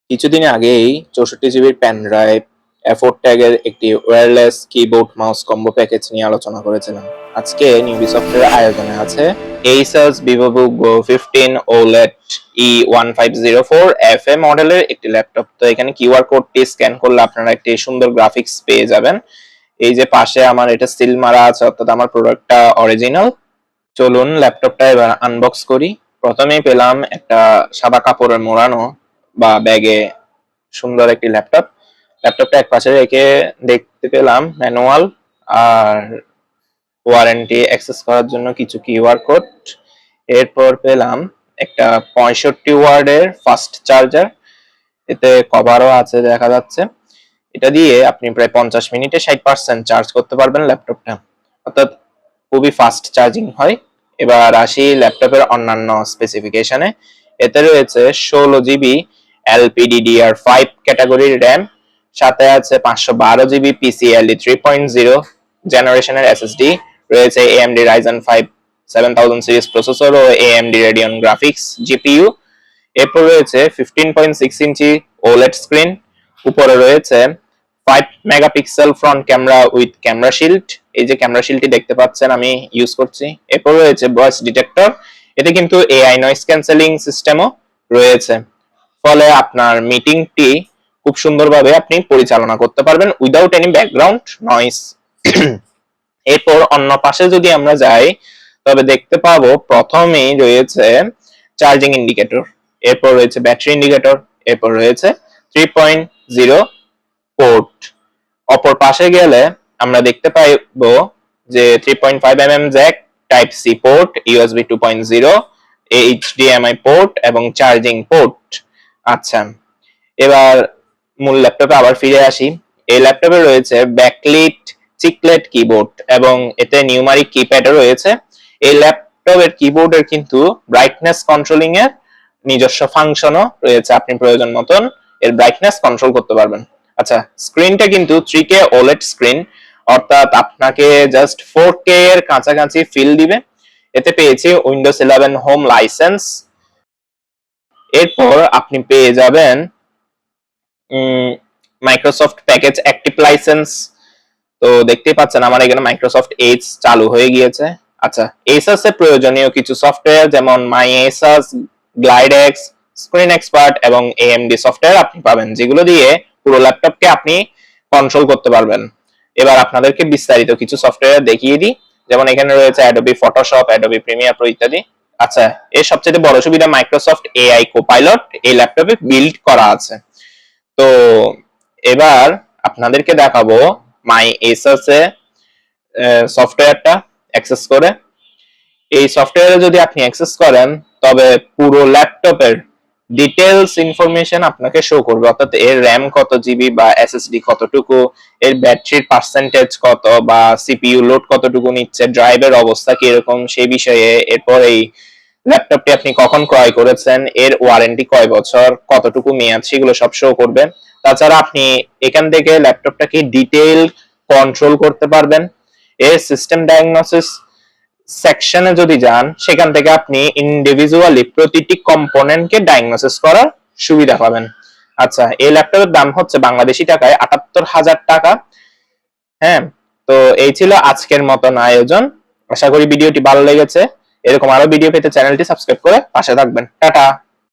কিছুদিন আগেই 64 জিবির পেন ড্রাইভ, এফোর্ড ট্যাগের একটি wireless keyboard mouse combo package নিয়ে আলোচনা করেছিলাম। আজকে নিউবিসফটের আয়োজনে আছে Asus VivoBook Go 15 OLED E1504 FA মডেলের একটি ল্যাপটপ। তো এখানে কিউআর কোডটি স্ক্যান করলে আপনারা একটি সুন্দর গ্রাফিক্স পেয়ে যাবেন। এই যে পাশে আমার এটা সিল মারা আছে, অর্থাৎ আমার প্রোডাক্টটা অরিজিনাল। চলুন ল্যাপটপটা এবার আনবক্স করি। প্রথমেই পেলাম একটা সাদা কাপড়ে মোড়ানো বা ব্যাগে সুন্দর একটি ল্যাপটপটা এক পাশে রেখে দেখতে পেলাম ম্যানুয়াল আর ওয়ারেন্টি অ্যাক্সেস করার জন্য কিছু কিউআর কোড। এরপর পেলাম একটা 65 ওয়ার্ডের ফাস্ট চার্জার, এতে কভারও আছে দেখা যাচ্ছে। এটা দিয়ে আপনি প্রায় 50 মিনিটে 60% চার্জ করতে পারবেন ল্যাপটপটা, অর্থাৎ খুবই ফাস্ট চার্জিং হয়। এবার আসি ল্যাপটপের অন্যান্য স্পেসিফিকেশনে। এতে রয়েছে 16 জিবি LPDDR5 ক্যাটাগরির র্যাম, সাথে আছে 512 জিবি PCIe 3.0 জেনারেশনের SSD, রয়েছে AMD Ryzen 5 7000 সিরিজ প্রসেসর ও AMD Radeon গ্রাফিক্স GPU। এরপর রয়েছে 15.6 ইঞ্চি OLED স্ক্রিন, উপরে রয়েছে 5 megapixel front camera with camera shield. এই যে ক্যামেরা শিল্ডটি দেখতে পাচ্ছেন আমি ইউজ করছি। এরপর রয়েছে ভয়েস ডিটেক্টর, এতে কিন্তু AI নয়েজ ক্যান্সেলিং সিস্টেমও রয়েছে, ফলে আপনার মিটিংটি খুব সুন্দরভাবে আপনি পরিচালনা করতে পারবেন উইদাউট এনি ব্যাকগ্রাউন্ড নয়েজ। এরপর অন্য পাশে যদি আমরা যাই, তবে দেখতে পাবো প্রথমেই রয়েছে চার্জিং ইন্ডিকেটর, এরপর রয়েছে ব্যাটারি ইন্ডিকেটর, এরপর রয়েছে 3.0 পোর্ট। অপর পাশে গেলে আমরা দেখতে পাইবো যে 3.5 jack, type C port, USB 2.0, HDMI port এবং চার্জিং পোর্ট। আচ্ছা, এবার মূল ল্যাপটপে আবার ফিরে আসি। এই ল্যাপটপে রয়েছে ব্যাকলিট চিকলেট কিবোর্ড এবং এতে নিউমারিক কিপ্যাডও রয়েছে। এই ল্যাপটপের কিবোর্ডের কিন্তু ব্রাইটনেস কন্ট্রোলিং এর নিজস্ব ফাংশনও রয়েছে, আপনি প্রয়োজন মতন এর ব্রাইটনেস কন্ট্রোল করতে পারবেন। আচ্ছা, স্ক্রিনটা কিন্তু 3K OLED স্ক্রিন, অর্থাৎ আপনাকে জাস্ট 4K এর কাছাকাছি ফিল দিবে। এতে পেয়েছি উইন্ডোজ 11 হোম লাইসেন্স। এরপর আপনি পেয়ে যাবেন মাইক্রোসফট প্যাকেজ অ্যাক্টিভ লাইসেন্স। তো দেখতেই পাচ্ছেন আমার এখানে মাইক্রোসফট এজ চালু হয়ে গিয়েছে। আচ্ছা, এসাস এর প্রয়োজনীয় কিছু সফটওয়্যার যেমন মাই এসাস, গ্লাইডেক্স, স্ক্রিন এক্সপার্ট এবং AMD সফটওয়্যার আপনি পাবেন, যেগুলো দিয়ে পুরো ল্যাপটপকে আপনি কন্ট্রোল করতে পারবেন। এবার আপনাদেরকে বিস্তারিত কিছু সফটওয়্যার দেখিয়ে দিই, যেমন এখানে রয়েছে Adobe Photoshop, Adobe Premiere Pro ইত্যাদি। আচ্ছা, এর সবচেয়ে বড় সুবিধা মাইক্রোসফট AI কোপাইলট এই ল্যাপটপে বিল্ড করা আছে। তো এবার আপনাদেরকে দেখাবো মাই এসাস এ সফটওয়্যারটা অ্যাক্সেস করে। এই সফটওয়্যারে যদি আপনি অ্যাক্সেস করেন, তবে পুরো ল্যাপটপের ডিটেলস ইনফরমেশন আপনাকে শো করবে, অর্থাৎ এর র্যাম কত জিবি বা SSD কতটুকু, এর ব্যাটারির পার্সেন্টেজ কত বা CPU লোড কতটুকু নিচ্ছে, ড্রাইভের অবস্থা কিরকম সেই বিষয়ে। এরপর এই ল্যাপটপটি আপনি কখন ক্রয় করেছেন, এর ওয়ারেন্টি কয় বছর, কতটুকু মেয়াদ, সেগুলো সব শো করবে। তাছাড়া আপনি এখান থেকে ল্যাপটপটাকে ডিটেইল কন্ট্রোল করতে পারবেন। এর সিস্টেম ডায়াগনোসিস সেকশনে যদি যান, সেখান থেকে আপনি ইন্ডিভিজুয়ালি প্রতিটি কম্পোনেন্টকে ডায়াগনোসিস করার সুবিধা পাবেন। আচ্ছা, এই ল্যাপটপের দাম হচ্ছে বাংলাদেশি টাকায় ৭৮,০০০ টাকা। হ্যাঁ, তো এই ছিল আজকের মতন আয়োজন। আশা করি ভিডিওটি ভালো লেগেছে। এরকম আরো ভিডিও পেতে চ্যানেলটি সাবস্ক্রাইব করে পাশে থাকবেন। টাটা।